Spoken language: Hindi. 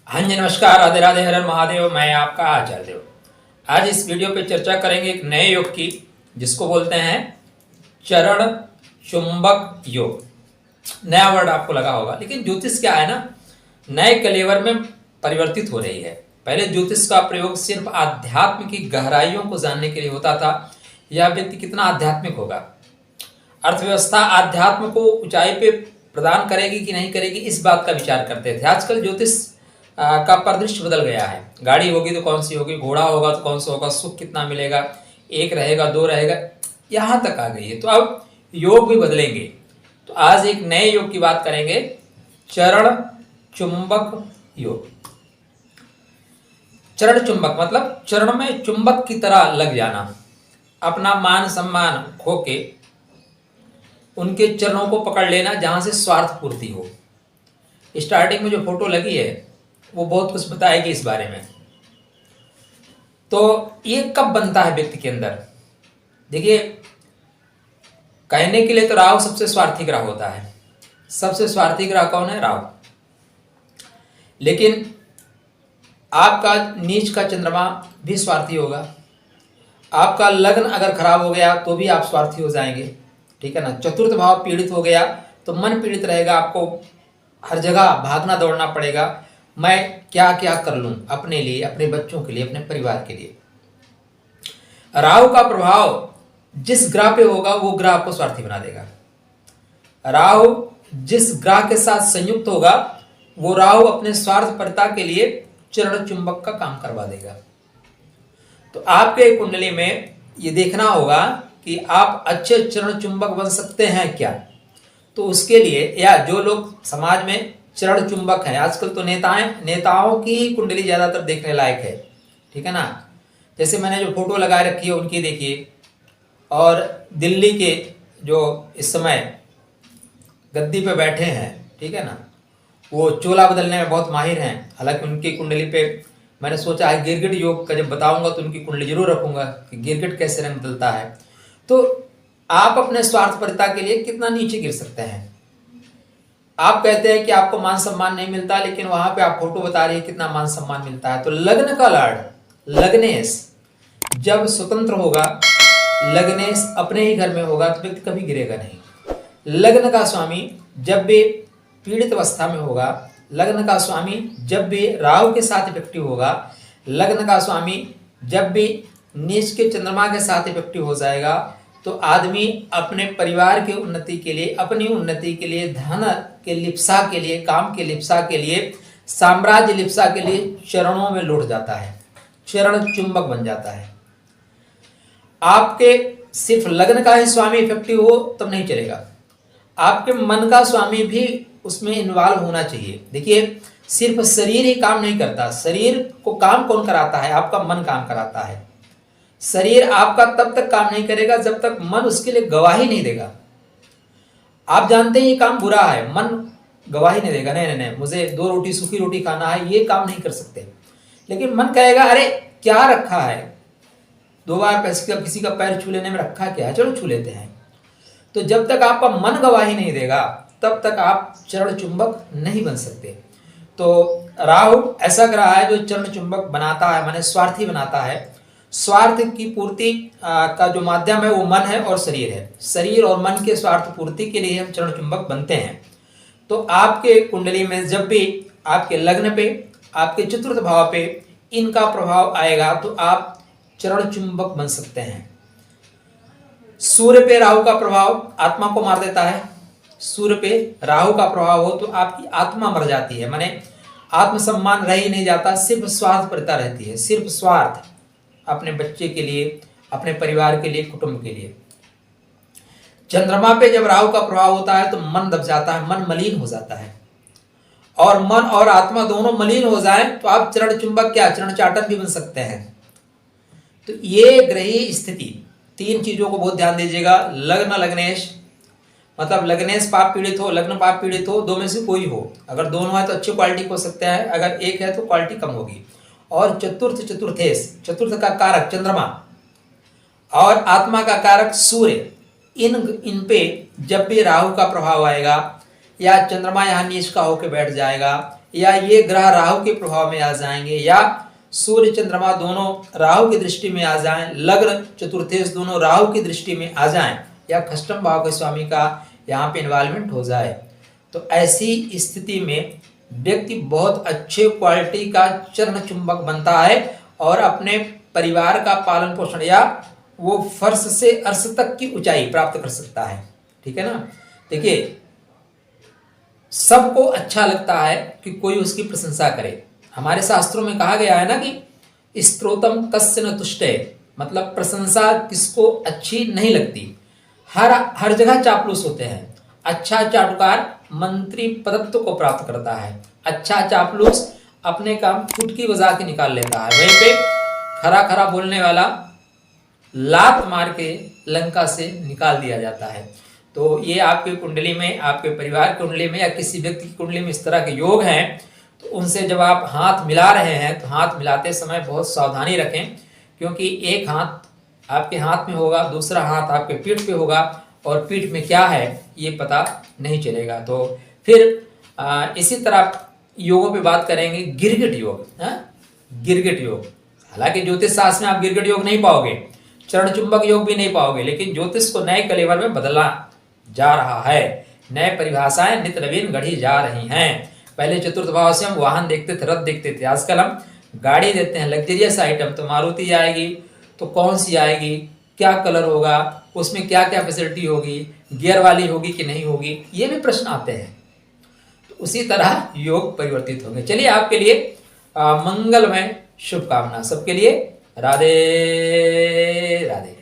हाँ जी, नमस्कार, राधे राधे, हर हर महादेव। मैं आपका आचार्य देव। आज इस वीडियो पे चर्चा करेंगे एक नए योग की, जिसको बोलते हैं चरण चुंबक योग। नया वर्ड आपको लगा होगा, लेकिन ज्योतिष क्या है ना, नए कलेवर में परिवर्तित हो रही है। पहले ज्योतिष का प्रयोग सिर्फ आध्यात्म की गहराइयों को जानने के लिए होता था। यह व्यक्ति कितना आध्यात्मिक होगा, अर्थव्यवस्था आध्यात्म को ऊंचाई पे प्रदान करेगी कि नहीं करेगी, इस बात का विचार करते थे। आजकल ज्योतिष का परिदृश्य बदल गया है। गाड़ी होगी तो कौन सी होगी, घोड़ा होगा तो कौन सा होगा, सुख कितना मिलेगा, एक रहेगा दो रहेगा, यहाँ तक आ गई है। तो अब योग भी बदलेंगे। तो आज एक नए योग की बात करेंगे, चरण चुंबक योग। चरण चुंबक मतलब चरण में चुंबक की तरह लग जाना, अपना मान सम्मान खो के उनके चरणों को पकड़ लेना जहां से स्वार्थ पूर्ति हो। स्टार्टिंग में जो फोटो लगी है वो बहुत कुछ बताएगी इस बारे में। तो ये कब बनता है व्यक्ति के अंदर? देखिए, कहने के लिए तो राहु सबसे स्वार्थी ग्रह होता है। सबसे स्वार्थी ग्रह कौन है? राहु। लेकिन आपका नीच का चंद्रमा भी स्वार्थी होगा। आपका लग्न अगर खराब हो गया तो भी आप स्वार्थी हो जाएंगे, ठीक है ना। चतुर्थ भाव पीड़ित हो गया तो मन पीड़ित रहेगा, आपको हर जगह भागना दौड़ना पड़ेगा। मैं क्या क्या कर लूं अपने लिए, अपने बच्चों के लिए, अपने परिवार के लिए। राहु का प्रभाव जिस ग्रह पे होगा वो ग्रह आपको स्वार्थी बना देगा। राहु जिस ग्रह के साथ संयुक्त होगा वो राहु अपने स्वार्थपरता के लिए चरण चुंबक का काम करवा देगा। तो आपके कुंडली में ये देखना होगा कि आप अच्छे चरण चुंबक बन सकते हैं क्या। तो उसके लिए, या जो लोग समाज में चरण चुंबक हैं, आजकल तो नेताओं की ही कुंडली ज्यादातर देखने लायक है, ठीक है ना। जैसे मैंने जो फोटो लगा रखी है उनकी देखिए, और दिल्ली के जो इस समय गद्दी पे बैठे हैं, ठीक है ना, वो चोला बदलने में बहुत माहिर हैं। हालांकि उनकी कुंडली पे मैंने सोचा है गिरगिट योग का जब बताऊंगा तो उनकी कुंडली जरूर रखूंगा कि गिरगिट कैसे रंग बदलता है। तो आप अपने स्वार्थपरता के लिए कितना नीचे गिर सकते हैं। आप कहते हैं कि आपको मान सम्मान नहीं मिलता, लेकिन वहां पे आप फोटो बता रही है कितना मान सम्मान मिलता है। तो लग्न का लॉर्ड लग्नेश जब स्वतंत्र होगा, लग्नेश अपने ही घर में होगा, तो व्यक्ति कभी गिरेगा नहीं। लग्न का स्वामी जब भी पीड़ित अवस्था में होगा, लग्न का स्वामी जब भी राहु के साथ इफेक्टिव होगा, लग्न का स्वामी जब भी नीच के चंद्रमा के साथ इफेक्टिव हो जाएगा, तो आदमी अपने परिवार की उन्नति के लिए, अपनी उन्नति के लिए, धन के लिप्सा के लिए, काम के लिप्सा के लिए, साम्राज्य लिप्सा के लिए चरणों में लौट जाता है, चरण चुंबक बन जाता है। आपके सिर्फ लग्न का ही स्वामी इफेक्टिव हो तब नहीं चलेगा, आपके मन का स्वामी भी उसमें इन्वॉल्व होना चाहिए। देखिए, सिर्फ शरीर ही काम नहीं करता। शरीर को काम कौन कराता है? आपका मन काम कराता है। शरीर आपका तब तक काम नहीं करेगा जब तक मन उसके लिए गवाही नहीं देगा। आप जानते हैं ये काम बुरा है, मन गवाही नहीं देगा, नहीं नहीं नहीं मुझे 2 रोटी सूखी रोटी खाना है, ये काम नहीं कर सकते। लेकिन मन कहेगा अरे क्या रखा है, 2 बार किसी का पैर छू लेने में रखा क्या है, चलो छू लेते हैं। तो जब तक आपका मन गवाही नहीं देगा तब तक आप चरण चुंबक नहीं बन सकते। तो राहु ऐसा ग्रह है जो चरण चुंबक बनाता है, माने स्वार्थी बनाता है। स्वार्थ की पूर्ति का जो माध्यम है वो मन है और शरीर है। शरीर और मन के स्वार्थ पूर्ति के लिए हम चरण चुंबक बनते हैं। तो आपके कुंडली में जब भी आपके लग्न पे, आपके चतुर्थ भाव पे इनका प्रभाव आएगा तो आप चरण चुंबक बन सकते हैं। सूर्य पे राहु का प्रभाव आत्मा को मार देता है। सूर्य पे राहु का प्रभाव हो तो आपकी आत्मा मर जाती है, माने आत्मसम्मान रह ही नहीं जाता, सिर्फ स्वार्थपरता रहती है, सिर्फ स्वार्थ, अपने बच्चे के लिए, अपने परिवार के लिए, कुटुंब के लिए। चंद्रमा पे जब राहु का प्रभाव होता है तो मन दब जाता है, मन मलिन हो जाता है। और मन और आत्मा दोनों मलिन हो जाए तो आप चरण चुंबक क्या, चरण चाटन भी बन सकते हैं। तो ये ग्रही स्थिति, 3 चीजों को बहुत ध्यान दीजिएगा। लग्न लग्नेश मतलब लग्नेश पाप पीड़ित हो, लग्न पाप पीड़ित हो, 2 में से कोई हो। अगर दोनों है तो अच्छी क्वालिटी हो सकते हैं, अगर एक है तो क्वालिटी कम होगी। और चतुर्थेश, चतुर्थ का कारक चंद्रमा और आत्मा का कारक सूर्य, इन पे जब भी राहु का प्रभाव आएगा या चंद्रमा यहाँ नीच का होकर बैठ जाएगा या ये ग्रह राहु के प्रभाव में आ जाएंगे, या सूर्य चंद्रमा दोनों राहु की दृष्टि में आ जाएं, लग्न चतुर्थेश दोनों राहु की दृष्टि में आ जाएं, या खष्टम भाव के स्वामी का यहाँ पे इन्वॉल्वमेंट हो जाए, तो ऐसी स्थिति में व्यक्ति बहुत अच्छे क्वालिटी का चरण चुंबक बनता है और अपने परिवार का पालन पोषण या वो फर्श से अर्श तक की ऊंचाई प्राप्त कर सकता है। ठीक है ना। देखिए, सबको अच्छा लगता है कि कोई उसकी प्रशंसा करे। हमारे शास्त्रों में कहा गया है ना कि स्तोत्रम कस्य न तुष्टे, मतलब प्रशंसा किसको अच्छी नहीं लगती। हर जगह चापलूस होते हैं। अच्छा चाटुकार मंत्री पदत्व को प्राप्त करता है, अच्छा चापलूस अपने काम चुटकी बजा के निकाल लेता है, वहीं पे खरा खरा बोलने वाला लात मार के लंका से निकाल दिया जाता है। तो ये आपके कुंडली में, आपके परिवार कुंडली में या किसी व्यक्ति की कुंडली में इस तरह के योग हैं, तो उनसे जब आप हाथ मिला रहे हैं तो हाथ मिलाते समय बहुत सावधानी रखें, क्योंकि एक हाथ आपके हाथ में होगा, दूसरा हाथ आपके पीठ पे होगा, और पीठ में क्या है ये पता नहीं चलेगा। तो फिर इसी तरह योगों पे बात करेंगे। गिरगिट योग, गिरगिट योग, हालांकि ज्योतिष शास्त्र में आप गिरगिट योग नहीं पाओगे, चरण चुंबक योग भी नहीं पाओगे, लेकिन ज्योतिष को नए कलेवर में बदलना जा रहा है। नए परिभाषाएं नित्य नवीन गढ़ी जा रही हैं। पहले चतुर्थ भाव से हम वाहन देखते थे, रथ देखते थे, आजकल हम गाड़ी देखते हैं, लग्जरियस आइटम। तो मारुति आएगी तो कौन सी आएगी, क्या कलर होगा, उसमें क्या क्या फैसिलिटी होगी, गियर वाली होगी कि नहीं होगी, ये भी प्रश्न आते हैं। तो उसी तरह योग परिवर्तित होंगे। चलिए, आपके लिए मंगलमय शुभकामना सबके लिए। राधे राधे।